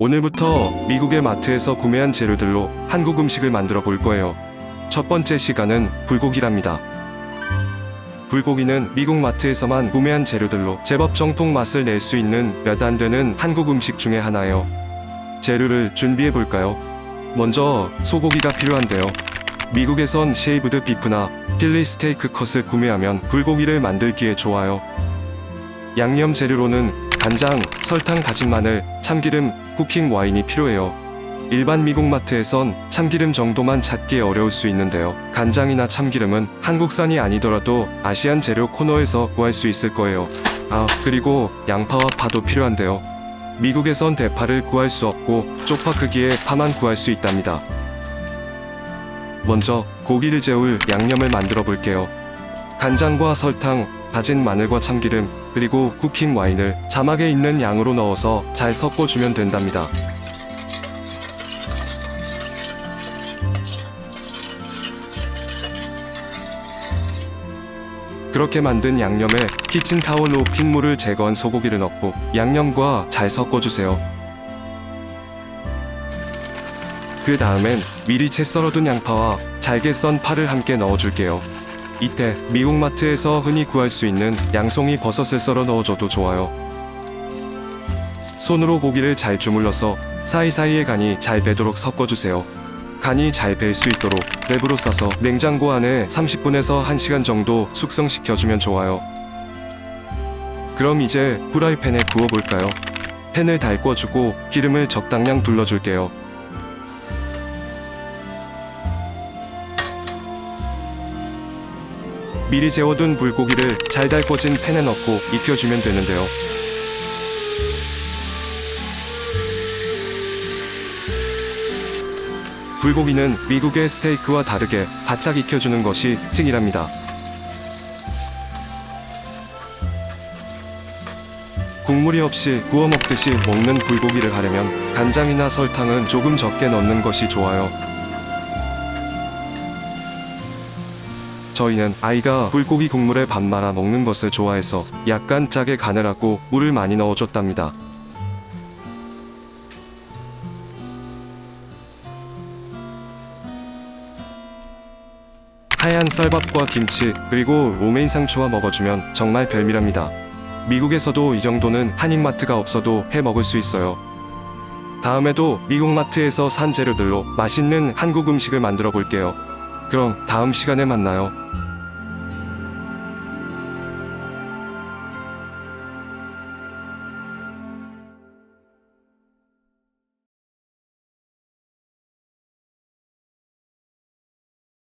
오늘부터 미국의 마트에서 구매한 재료들로 한국 음식을 만들어 볼 거예요. 첫 번째 시간은 불고기랍니다. 불고기는 미국 마트에서만 구매한 재료들로 제법 정통 맛을 낼 수 있는 몇 안 되는 한국 음식 중에 하나예요. 재료를 준비해 볼까요? 먼저 소고기가 필요한데요. 미국에선 쉐이브드 비프나 필리 스테이크 컷을 구매하면 불고기를 만들기에 좋아요. 양념 재료로는 간장, 설탕, 다진 마늘, 참기름, 쿠킹 와인이 필요해요. 일반 미국 마트에선 참기름 정도만 찾기 어려울 수 있는데요. 간장이나 참기름은 한국산이 아니더라도 아시안 재료 코너에서 구할 수 있을 거예요. 그리고 양파와 파도 필요한데요. 미국에선 대파를 구할 수 없고 쪽파 크기의 파만 구할 수 있답니다. 먼저 고기를 재울 양념을 만들어 볼게요. 간장과 설탕, 다진 마늘과 참기름, 그리고 쿠킹 와인을 자막에 있는 양으로 넣어서 잘 섞어주면 된답니다. 그렇게 만든 양념에 키친타올로 핏물을 제거한 소고기를 넣고 양념과 잘 섞어주세요. 그 다음엔 미리 채 썰어둔 양파와 잘게 썬 파를 함께 넣어줄게요. 이때 미국 마트에서 흔히 구할 수 있는 양송이 버섯을 썰어 넣어줘도 좋아요. 손으로 고기를 잘 주물러서 사이사이에 간이 잘 배도록 섞어주세요. 간이 잘 배 수 있도록 랩으로 싸서 냉장고 안에 30분에서 1시간 정도 숙성시켜주면 좋아요. 그럼 이제 프라이팬에 구워볼까요? 팬을 잘 꺼주고 기름을 적당량 둘러줄게요. 미리 재워둔 불고기를 잘 달궈진 팬에 넣고 익혀주면 되는데요. 불고기는 미국의 스테이크와 다르게 바짝 익혀주는 것이 특징이랍니다. 국물이 없이 구워 먹듯이 먹는 불고기를 하려면 간장이나 설탕은 조금 적게 넣는 것이 좋아요. 저희는 아이가 불고기 국물에 밥 말아 먹는 것을 좋아해서 약간 짜게 간을 하고 물을 많이 넣어줬답니다. 하얀 쌀밥과 김치, 그리고 로메인 상추와 먹어주면 정말 별미랍니다. 미국에서도 이 정도는 한인마트가 없어도 해 먹을 수 있어요. 다음에도 미국 마트에서 산 재료들로 맛있는 한국 음식을 만들어 볼게요. 그럼 다음 시간에 만나요.